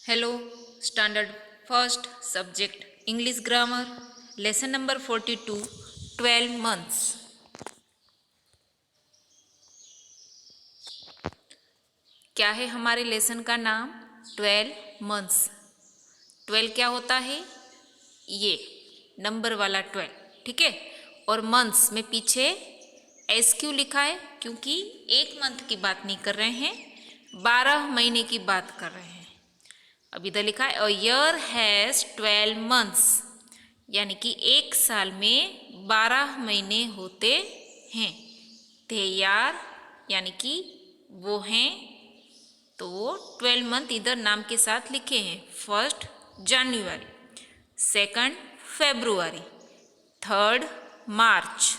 Hello standard first subject English grammar lesson number 42 12 months. क्या है हमारे लेसन का नाम? 12 मंथ्स। 12 क्या होता है? ये नंबर वाला 12, ठीक है। और मंथ्स में पीछे एस क्यों लिखा है? क्योंकि एक मंथ की बात नहीं कर रहे हैं, 12 महीने की बात कर रहे हैं। अब इधर लिखा है अ ईयर हैज़ 12 मंथ्स, यानी कि एक साल में 12 महीने होते हैं। दे यार यानी कि वो हैं, तो वो 12 मंथ इधर नाम के साथ लिखे हैं। फर्स्ट जनवरी, सेकंड फरवरी, थर्ड मार्च,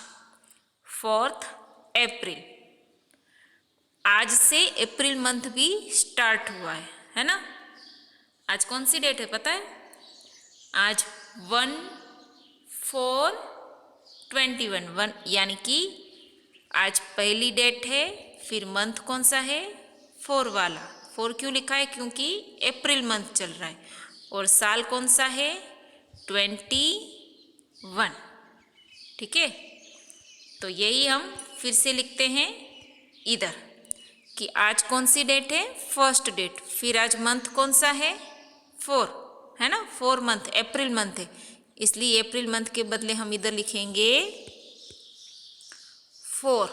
फोर्थ अप्रैल। आज से अप्रैल मंथ भी स्टार्ट हुआ है ना। आज कौन सी डेट है पता है? आज 1/4/21 यानी कि आज पहली डेट है। फिर मंथ कौन सा है? 4 वाला। 4 क्यों लिखा है? क्योंकि अप्रैल मंथ चल रहा है। और साल कौन सा है? 21, ठीक है। तो यही हम फिर से लिखते हैं इधर कि आज कौन सी डेट है? First date. फिर आज मंथ कौन सा है? 4 है ना। 4 मंथ अप्रैल मंथ है, इसलिए अप्रैल मंथ के बदले हम इधर लिखेंगे 4।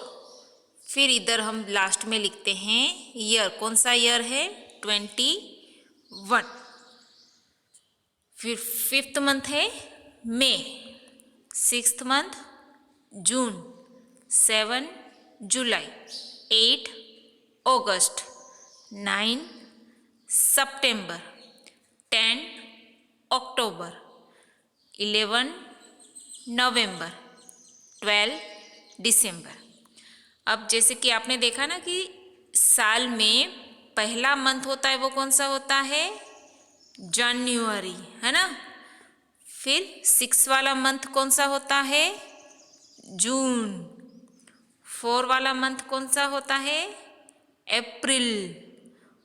फिर इधर हम लास्ट में लिखते हैं ईयर। कौन सा ईयर है? 21। फिर 5th मंथ है मई, 6th मंथ जून, 7 जुलाई, 8 अगस्त, 9 सितंबर, 10 अक्टूबर, 11 नवंबर, 12 दिसंबर। अब जैसे कि आपने देखा ना कि साल में पहला मंथ होता है, वो कौन सा होता है? जनवरी, है ना। फिर 6 वाला मंथ कौन सा होता है? जून। 4 वाला मंथ कौन सा होता है? अप्रैल।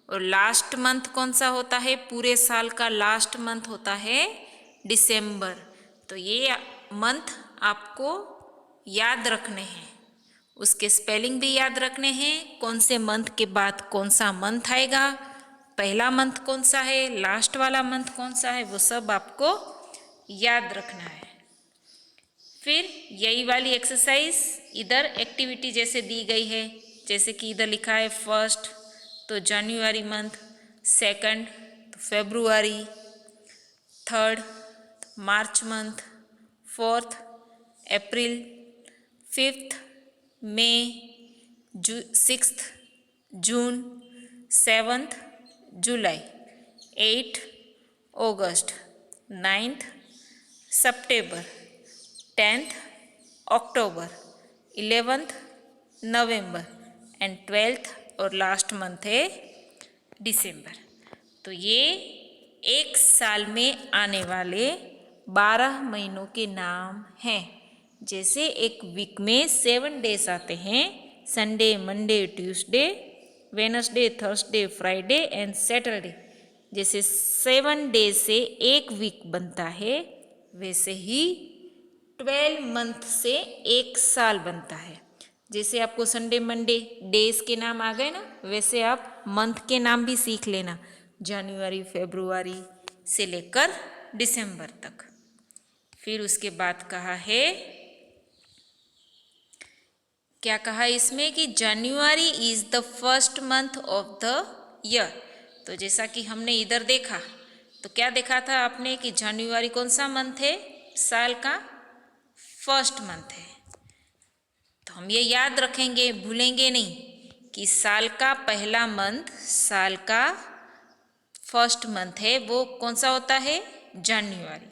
और लास्ट मंथ कौन सा होता है? पूरे साल का लास्ट मंथ होता है दिसंबर। तो ये मंथ आपको याद रखने हैं, उसके स्पेलिंग भी याद रखने हैं। कौन से मंथ के बाद कौन सा मंथ आएगा, पहला मंथ कौन सा है, लास्ट वाला मंथ कौन सा है, वो सब आपको याद रखना है। फिर यही वाली एक्सरसाइज इधर एक्टिविटी जैसे दी गई है, जैसे कि इधर लिखा है फर्स्ट तो जनवरी मंथ, सेकंड तो February, third March month, fourth April, 5th May, 6th June, 7th July, 8 August, 9th September, 10th October, 11th November and 12th और लास्ट मंथ है दिसंबर। तो ये एक साल में आने वाले 12 महीनों के नाम हैं। जैसे एक वीक में 7 डेज आते हैं, Sunday, Monday, Tuesday, Wednesday, Thursday, Friday and Saturday. जैसे 7 डेज से एक वीक बनता है, वैसे ही 12 मंथ से एक साल बनता है। जैसे आपको संडे मंडे डेज के नाम आ गए ना, वैसे आप मंथ के नाम भी सीख लेना, जनवरी फरवरी से लेकर दिसंबर तक। फिर उसके बाद कहा है, क्या कहा इसमें कि जनवरी is the first month of the year. तो जैसा कि हमने इधर देखा, तो क्या देखा था आपने कि जनवरी कौन सा मंथ है? साल का फर्स्ट मंथ है। तो हम ये याद रखेंगे, भूलेंगे नहीं कि साल का पहला मंथ, साल का फर्स्ट मंथ है, वो कौन सा होता है? जनवरी।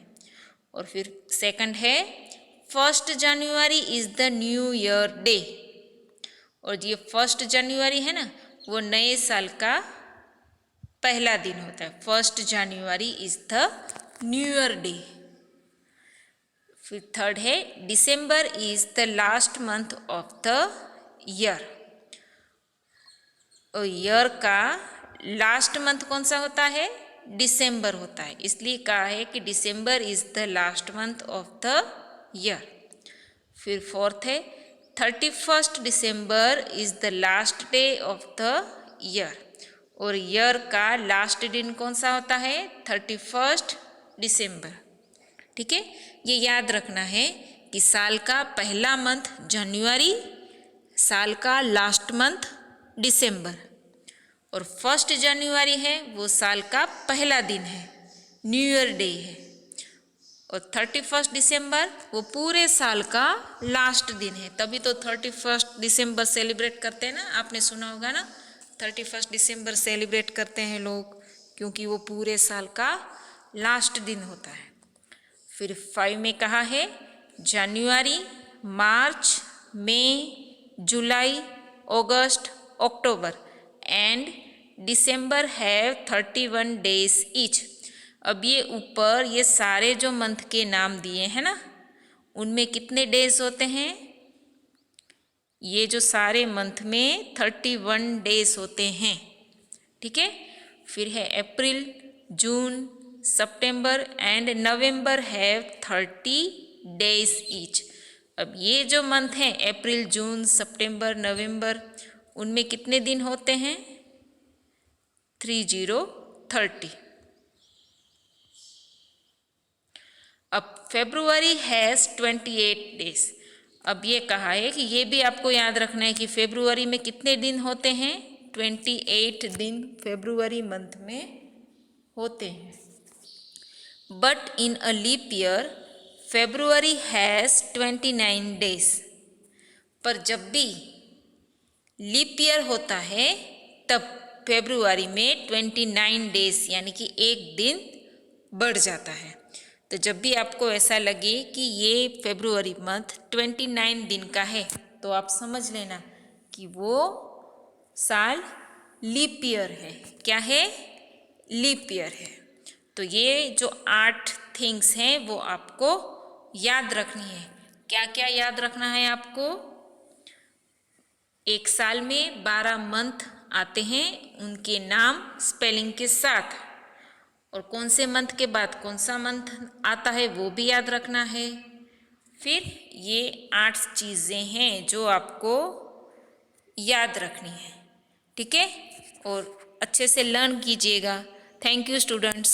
और फिर सेकंड है first January is the new year day. और ये फर्स्ट जनवरी है ना, वो नए साल का पहला दिन होता है। First January is the new year day. फिर थर्ड है December is the last month of the year. और ईयर का लास्ट मंथ कौन सा होता है? दिसंबर होता है, इसलिए कहा है कि December is the last month of the year. फिर फोर्थ है 31 December is the last day of the year, और ईयर का लास्ट दिन कौन सा होता है? 31 दिसंबर। ठीक है, ये याद रखना है कि साल का पहला मंथ जनवरी, साल का लास्ट मंथ दिसंबर, और 1 जनवरी है वो साल का पहला दिन है, न्यू ईयर डे है, और 31 दिसंबर वो पूरे साल का लास्ट दिन है। तभी तो 31 दिसंबर सेलिब्रेट करते हैं ना, आपने सुना होगा ना, 31 दिसंबर सेलिब्रेट करते हैं लोग, क्योंकि वो पूरे साल का लास्ट दिन होता है। फिर 5 में कहा है January, March, May, July, August, October and December have 31 days each. अब ये ऊपर ये सारे जो मंथ के नाम दिए हैं ना, उनमें कितने डेज होते हैं? ये जो सारे मंथ में 31 डेज होते हैं। ठीक है, फिर है April, June, September and November have 30 days each. अब ये जो मंथ हैं अप्रैल, जून, सितंबर, नवंबर, उनमें कितने दिन होते हैं? 30। अब फेब्रुवरी हैज़ 28 डेज। अब ये कहा है कि ये भी आपको याद रखना है कि फेब्रुवरी में कितने दिन होते हैं? 28 दिन फेब्रुवरी मंथ में होते हैं। But in a leap year February has 29 days. पर जब भी लीप ईयर होता है तब फेब्रुवरी में 29 डेज यानी कि एक दिन बढ़ जाता है। तो जब भी आपको ऐसा लगे कि ये फेब्रुवरी मंथ 29 दिन का है, तो आप समझ लेना कि वो साल लीप ईयर है। क्या है? लीप ईयर है। तो ये जो 8 थिंग्स हैं वो आपको याद रखनी है। क्या क्या याद रखना है आपको? एक साल में 12 मंथ आते हैं, उनके नाम स्पेलिंग के साथ, और कौन से मंथ के बाद कौन सा मंथ आता है वो भी याद रखना है। फिर ये 8 चीज़ें हैं जो आपको याद रखनी है। ठीक है, और अच्छे से लर्न कीजिएगा। Thank you students.